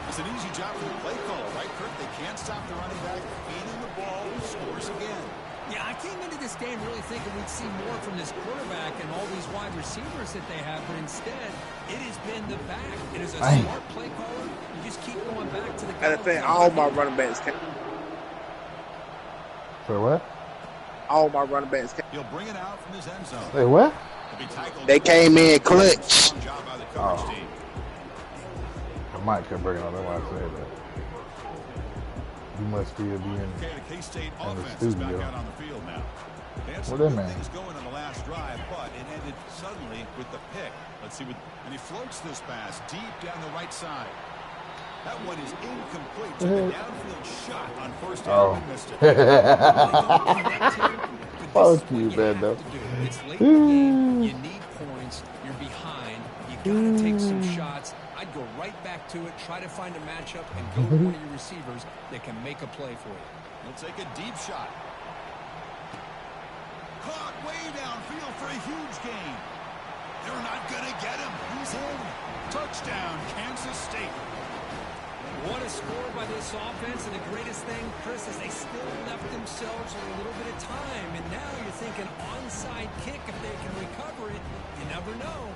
It's an easy job for the play caller, right, Kirk? They can't stop the running back. Feeding the ball, scores again. Yeah, I came into this game really thinking we'd see more from this quarterback and all these wide receivers that they have, but instead, it has been the back. And as a smart play caller, you just keep going back to the guy. I think all my running backs came. For what? All my running backs came. He'll bring it out from his end zone. Hey, what? They came in clutch. Strong job by the coverage team. I might keep bringing on. That's why I said that. You must still be in Okay, the K-State the offense is back studio. out on the field now. They had some What that good man? things going on the last drive, but it ended suddenly with the pick. Let's see what, and he floats this pass deep down the right side. That one is incomplete. Took a downfield shot on 1st down and missed it. Fuck you, man. Though. It's late in the game. You need points. You're behind. You got to take some shots. I'd go right back to it, try to find a matchup, and go to one of your receivers that can make a play for you. He'll take a deep shot. Caught way downfield for a huge gain. They're not going to get him. He's in. Touchdown, Kansas State. What a score by this offense, and the greatest thing, Chris, is they still left themselves with a little bit of time, and now you're thinking onside kick if they can recover it. You never know.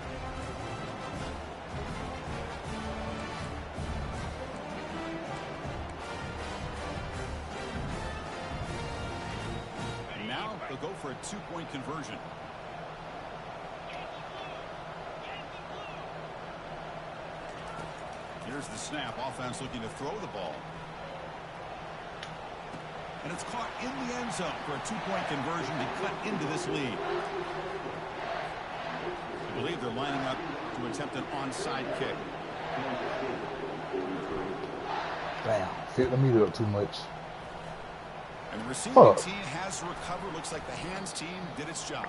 And now they'll go for a 2-point conversion. Here's the snap. Offense looking to throw the ball. And it's caught in the end zone for a 2-point conversion to cut into this lead. I believe they're lining up to attempt an onside kick. Damn. Fit the meter up too much. And the receiving team has to recover. Looks like the hands team did its job.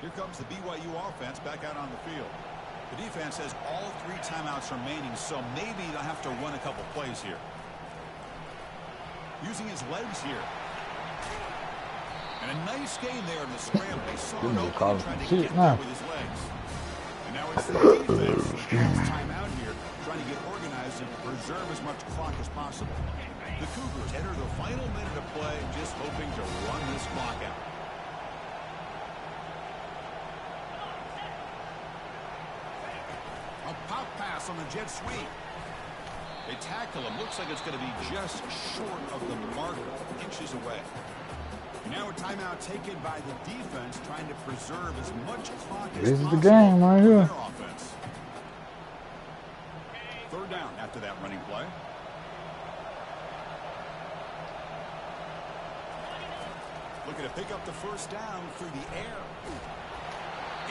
Here comes the BYU offense back out on the field. The defense has all 3 timeouts remaining, so maybe they'll have to run a couple plays here. Using his legs here. And a nice gain there in the scramble. He saw an opening, trying to get there with his legs. And now it's the defense who timeout here, trying to get organized and preserve as much clock as possible. The Cougars enter the final minute of play, just hoping to run this clock out. A pop pass on the jet sweep. They tackle him. Looks like it's going to be just short of the mark, inches away. Now a timeout taken by the defense, trying to preserve as much clock as possible. This is the game right here. Third down after that running play. Looking to pick up the first down through the air.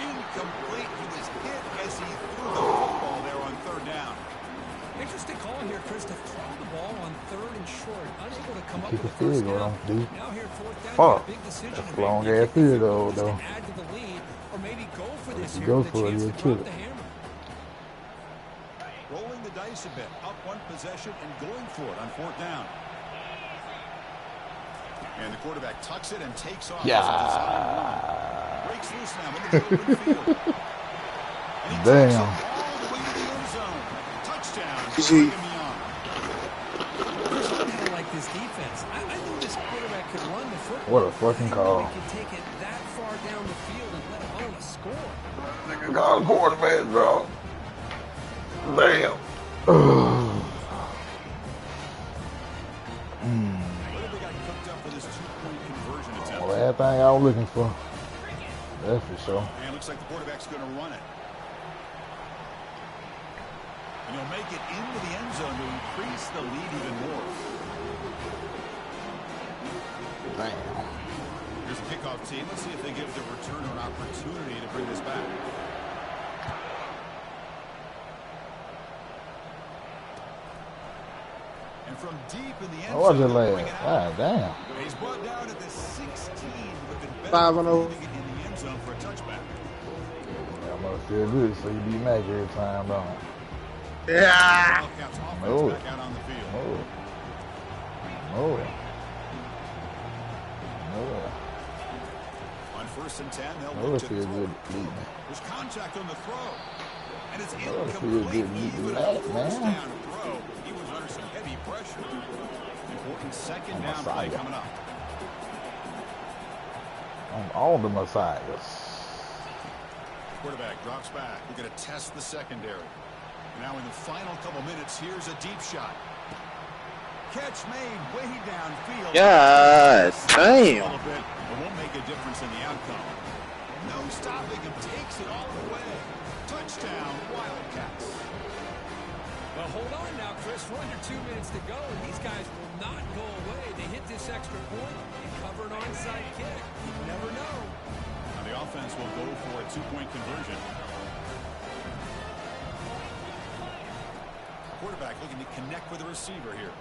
Incomplete. He was hit as he threw the football there on third down. Interesting call here, Chris, to throw the ball on third and short. Unable to come up Kick with a the first field goal, down. dude. Now here, fourth down, Fuck. a big decision That's to a make. long You ass kick the field field goal, goals to though. add to the lead, or maybe go for this You here go with a for it, chance you'll to kill drop it. the hammer. Rolling the dice a bit. Up one possession and going for it on fourth down. And the quarterback tucks it and takes off. Yeah. Breaks loose now in the open field. And he takes it Damn. all the way to the end zone. Touchdown. Easy. I like this defense. I knew this quarterback could run the football. What a fucking call. He could take it that far down the field and let alone a score. Nigga got a quarterback drop. Damn. Well, everything I was looking for. That's for sure. And looks like the quarterback's going to run it. And he'll make it into the end zone to increase the lead even more. Damn. Here's a kickoff team. Let's see if they give the returner an opportunity to bring this back. And from deep in the end What was it zone, like? God damn. he's brought down at the 16, looking better 5-0. to get in the end zone for a touchback. That must feel good, so you be mad every time, don't it? Yeah. Wildcats offense Oh. back out on the field. Oh. Oh. Oh. On first and 10, they'll Oh, look it to feels throw. good leading. There's contact on the throw. And it's Oh, it feels incomplete. good leading Even that, on first man. down throw, he was under some heavy pressure. Important second down play Messiah. coming up. On all the messiahs. Quarterback drops back. We're going to test the secondary. Now in the final couple minutes, here's a deep shot. Catch made way downfield. God A damn. little bit, but won't make a difference in the outcome. No stopping him. Takes it all the way. Touchdown, Wildcats. Well, hold on now, Chris. We're under 2 minutes to go, and these guys will not go away. They hit this extra point and cover an onside kick. You never know. Now the offense will go for a two-point conversion. Quarterback looking to connect with the receiver here.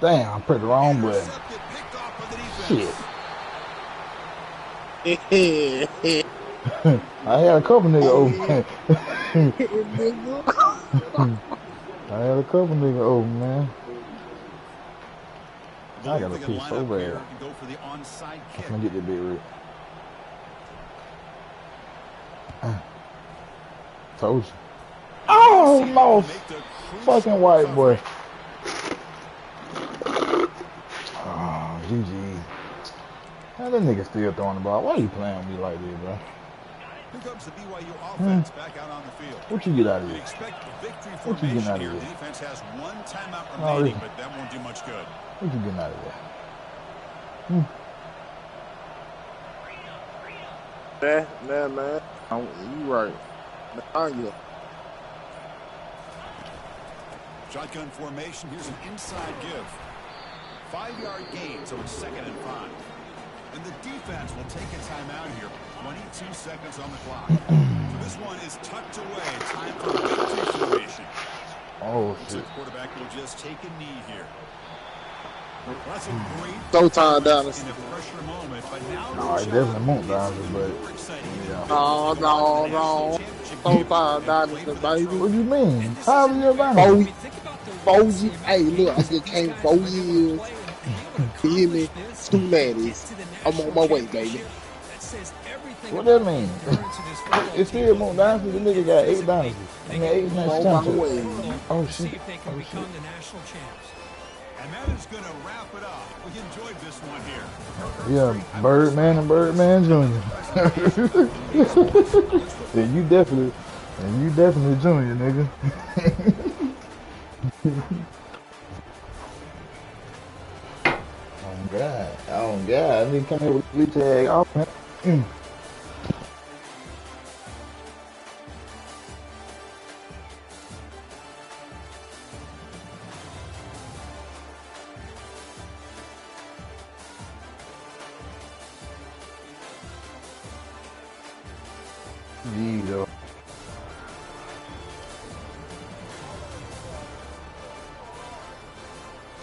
Damn, I put the wrong button. Intercepted, picked off by the Shit. defense. I had a couple niggas open. I had a couple niggas open, man. I got a piece so bad. And go for the onside kick. I'm gonna get that bit right. Told you. Oh, no. Fucking white boy. Oh, GG. How that nigga still throwing the ball? Why you playing with me like this, bro? Here comes the BYU offense back out on the field. What you get out of You this? expect victory What you getting formation out of here. The this? defense has one timeout Oh, remaining, really? but that won't do much good. What you getting out of there? Man. You right. Behind you. Shotgun formation. Here's an inside give. 5-yard gain, so it's 2nd and 5. And the defense will take a timeout here. 22 seconds on the clock. So this one is tucked away. Time for victory formation. Oh, So shit. the quarterback will just take a knee here. Well, that's a great Showtime down in the a pressure moment, but now No, it definitely won't down, but yeah. No. Showtime down the baby. What do you mean? How are you advantage? 4 years. Hey, look, I just came 4 years. You hear me? Stu Maddies. I'm on my way, baby. What that mean? It's still more dynasty. The nigga got 8 dynasties. I mean, 8 On my dynasties. way. Oh, See shit. if they can become the national champs. And that is going to wrap it up. We enjoyed this one here. Yeah, Birdman and Birdman Jr. and you definitely Junior, nigga. Oh God. Oh God. I need to come here with the blue tag off, man. Yeah.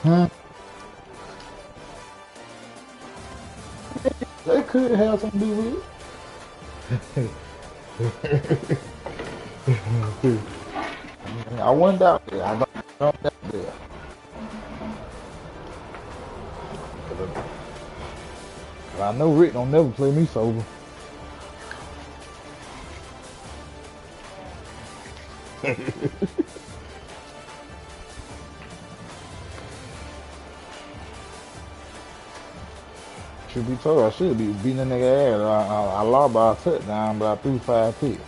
Huh? That could have something to do with it. I went out there. I don't out there. I know Rick don't never play me sober. Should be told I should be beating a nigga ass. I lost by a touchdown, but I threw 5 picks.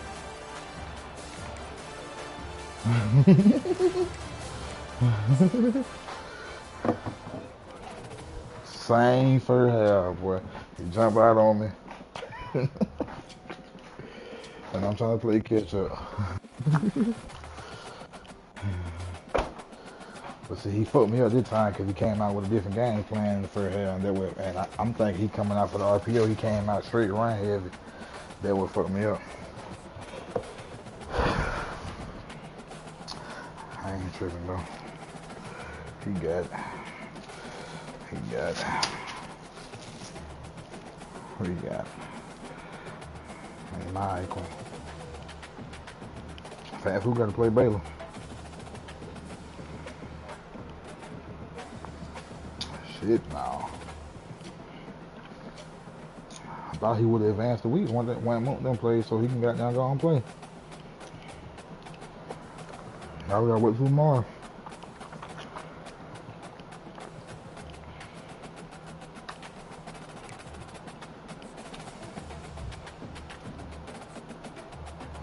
Same first half, boy. He jumped out on me. And I'm trying to play catch up. But see, he fucked me up this time because he came out with a different game plan in the first half. And I'm thinking he coming out for the RPO. He came out straight run heavy. That would fuck me up. I ain't tripping though. He got it. What he got? Ain't my icon. Fast, who got to play Baylor? Shit, no. I thought he would have advanced the week when them plays so he can get down go and play. Now we gotta wait till tomorrow.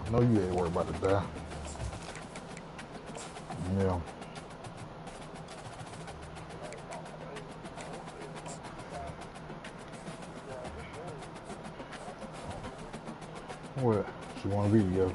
I know you ain't worried about to die. Yeah. What? She want to be together.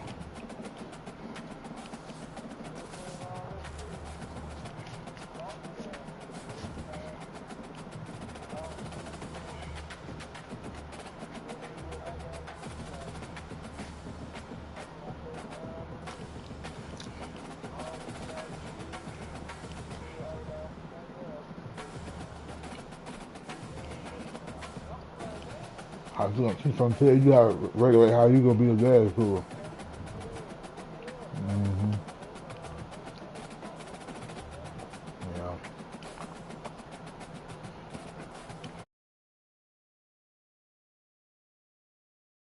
She's trying to tell you how regulate how you gonna be a dad to her.